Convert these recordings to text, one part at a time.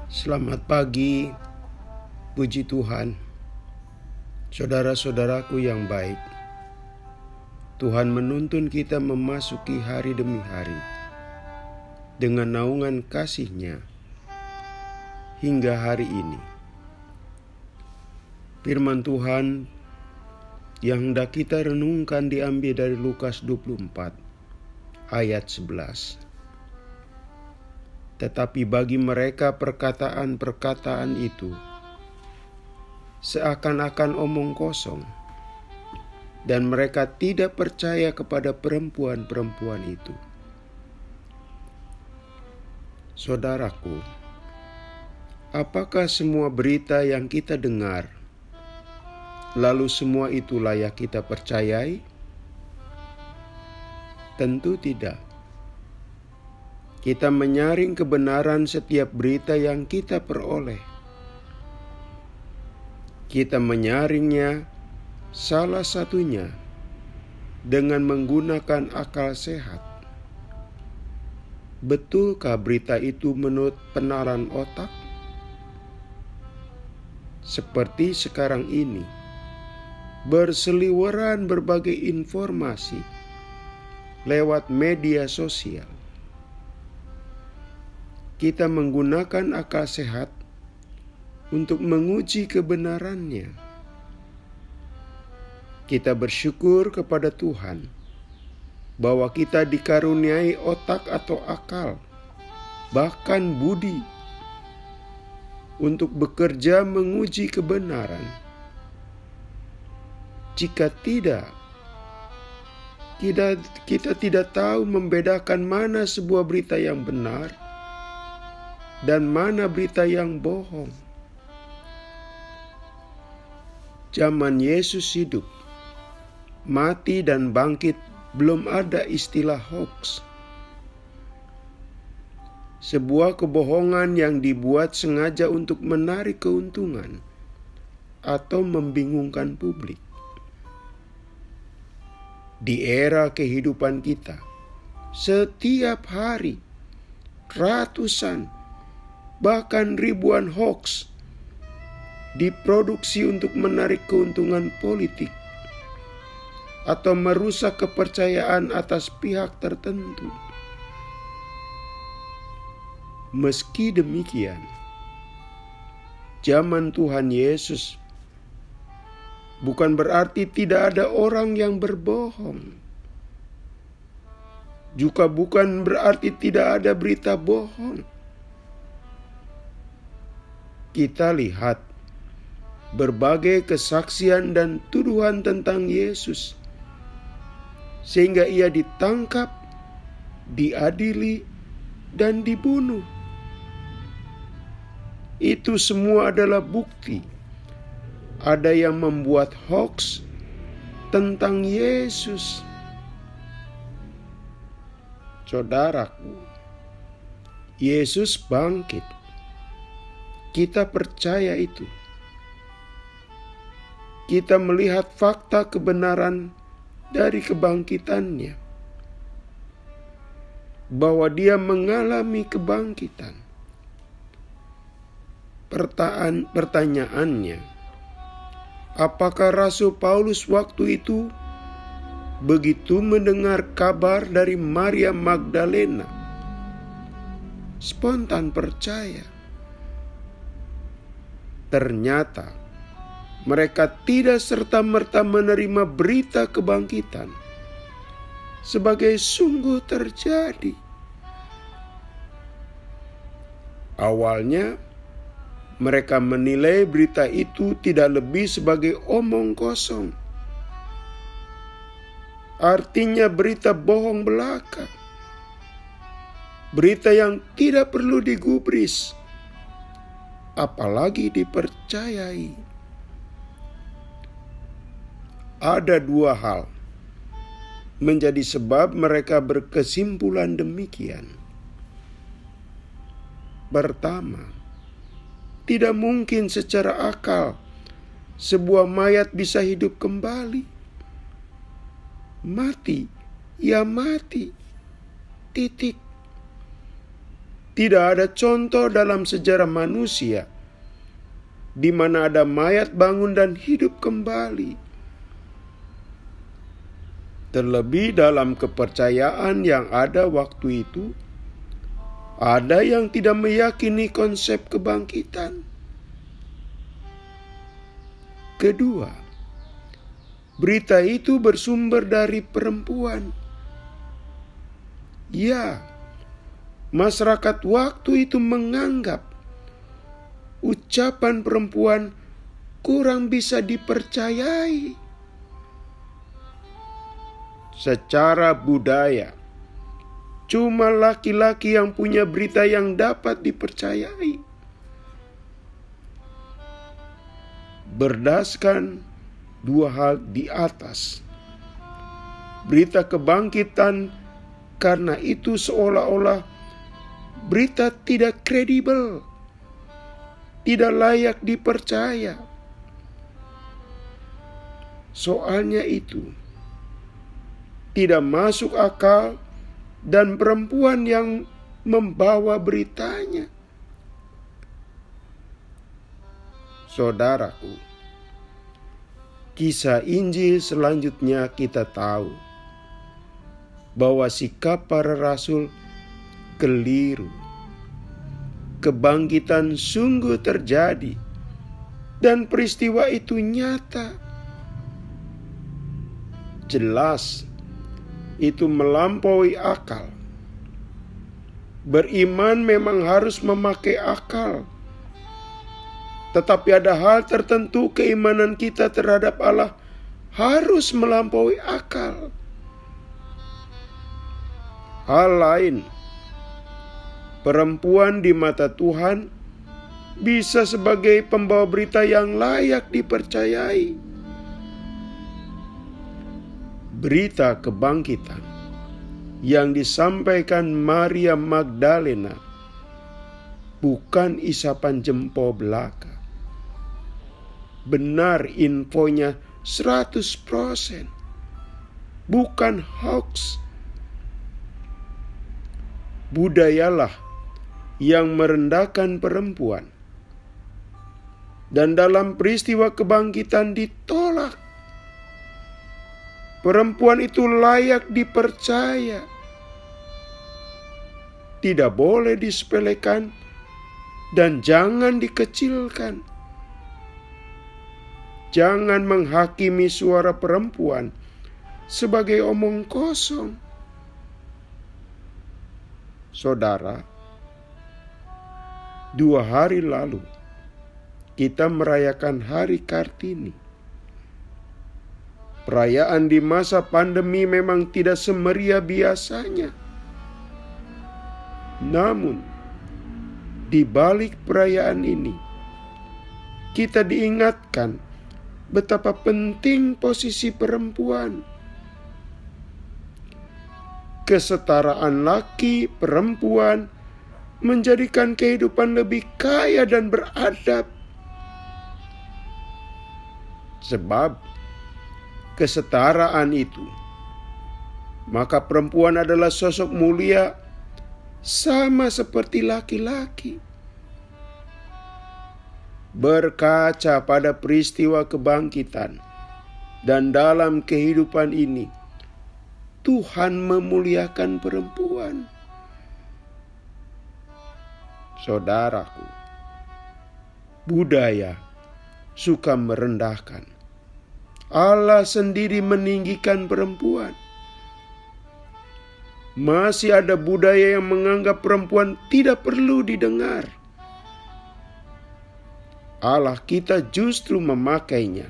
Selamat pagi, puji Tuhan. Saudara-saudaraku yang baik, Tuhan menuntun kita memasuki hari demi hari dengan naungan kasih-Nya hingga hari ini. Firman Tuhan yang hendak kita renungkan diambil dari Lukas 24 ayat 11. Tetapi bagi mereka perkataan-perkataan itu seakan-akan omong kosong, dan mereka tidak percaya kepada perempuan-perempuan itu. Saudaraku, apakah semua berita yang kita dengar, lalu semua itu layak kita percayai? Tentu tidak. Kita menyaring kebenaran setiap berita yang kita peroleh. Kita menyaringnya salah satunya dengan menggunakan akal sehat. Betulkah berita itu menurut penalaran otak? Seperti sekarang ini, berseliweran berbagai informasi lewat media sosial. Kita menggunakan akal sehat untuk menguji kebenarannya. Kita bersyukur kepada Tuhan bahwa kita dikaruniai otak atau akal, bahkan budi, untuk bekerja menguji kebenaran. Jika tidak, kita tidak tahu membedakan mana sebuah berita yang benar dan mana berita yang bohong. Zaman Yesus hidup, mati dan bangkit, belum ada istilah hoax. Sebuah kebohongan yang dibuat sengaja untuk menarik keuntungan atau membingungkan publik. Di era kehidupan kita, setiap hari ratusan bahkan ribuan hoax diproduksi untuk menarik keuntungan politik atau merusak kepercayaan atas pihak tertentu. Meski demikian, zaman Tuhan Yesus bukan berarti tidak ada orang yang berbohong. Juga bukan berarti tidak ada berita bohong. Kita lihat berbagai kesaksian dan tuduhan tentang Yesus, sehingga ia ditangkap, diadili, dan dibunuh. Itu semua adalah bukti ada yang membuat hoax tentang Yesus. Saudaraku, Yesus bangkit. Kita percaya itu. Kita melihat fakta kebenaran dari kebangkitannya, bahwa dia mengalami kebangkitan. Pertanyaannya, apakah Rasul Paulus waktu itu begitu mendengar kabar dari Maria Magdalena spontan percaya? Ternyata mereka tidak serta-merta menerima berita kebangkitan sebagai sungguh terjadi. Awalnya, mereka menilai berita itu tidak lebih sebagai omong kosong. Artinya berita bohong belaka. Berita yang tidak perlu digubris, apalagi dipercayai. Ada dua hal menjadi sebab mereka berkesimpulan demikian. Pertama, tidak mungkin secara akal sebuah mayat bisa hidup kembali. Mati, ya mati. Titik. Tidak ada contoh dalam sejarah manusia di mana ada mayat bangun dan hidup kembali. Terlebih dalam kepercayaan yang ada waktu itu, ada yang tidak meyakini konsep kebangkitan. Kedua, berita itu bersumber dari perempuan. Ya, masyarakat waktu itu menganggap ucapan perempuan kurang bisa dipercayai. Secara budaya, cuma laki-laki yang punya berita yang dapat dipercayai. Berdasarkan dua hal di atas, berita kebangkitan karena itu seolah-olah berita tidak kredibel, tidak layak dipercaya. Soalnya itu tidak masuk akal dan perempuan yang membawa beritanya. Saudaraku, kisah Injil selanjutnya kita tahu bahwa sikap para rasul keliru. Kebangkitan sungguh terjadi dan peristiwa itu nyata. Jelas itu melampaui akal. Beriman memang harus memakai akal. Tetapi ada hal tertentu keimanan kita terhadap Allah harus melampaui akal. Hal lain, perempuan di mata Tuhan bisa sebagai pembawa berita yang layak dipercayai. Berita kebangkitan yang disampaikan Maria Magdalena bukan isapan jempol belaka. Benar infonya 100%. Bukan hoax. Budayalah yang merendahkan perempuan. Dan dalam peristiwa kebangkitan ditolak. Perempuan itu layak dipercaya. Tidak boleh disepelekan dan jangan dikecilkan. Jangan menghakimi suara perempuan sebagai omong kosong. Saudara, 2 hari lalu kita merayakan Hari Kartini. Perayaan di masa pandemi memang tidak semeriah biasanya. Namun, di balik perayaan ini, kita diingatkan betapa penting posisi perempuan. Kesetaraan laki perempuan menjadikan kehidupan lebih kaya dan beradab. Sebab kesetaraan itu, maka perempuan adalah sosok mulia sama seperti laki-laki. Berkaca pada peristiwa kebangkitan dan dalam kehidupan ini, Tuhan memuliakan perempuan. Saudaraku, budaya suka merendahkan. Allah sendiri meninggikan perempuan. Masih ada budaya yang menganggap perempuan tidak perlu didengar. Allah kita justru memakainya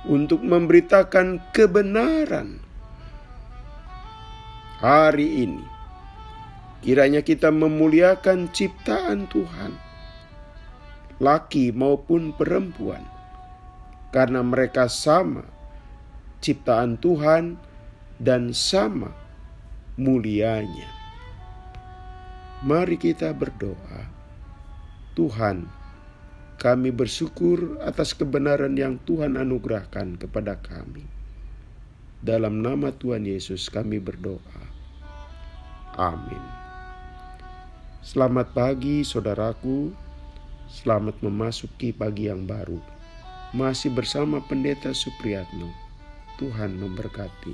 untuk memberitakan kebenaran. Hari ini, kiranya kita memuliakan ciptaan Tuhan, laki maupun perempuan, karena mereka sama ciptaan Tuhan dan sama mulianya. Mari kita berdoa. Tuhan, kami bersyukur atas kebenaran yang Tuhan anugerahkan kepada kami. Dalam nama Tuhan Yesus kami berdoa. Amin. Selamat pagi saudaraku, selamat memasuki pagi yang baru. Masih bersama Pendeta Supriyatno. Tuhan memberkati.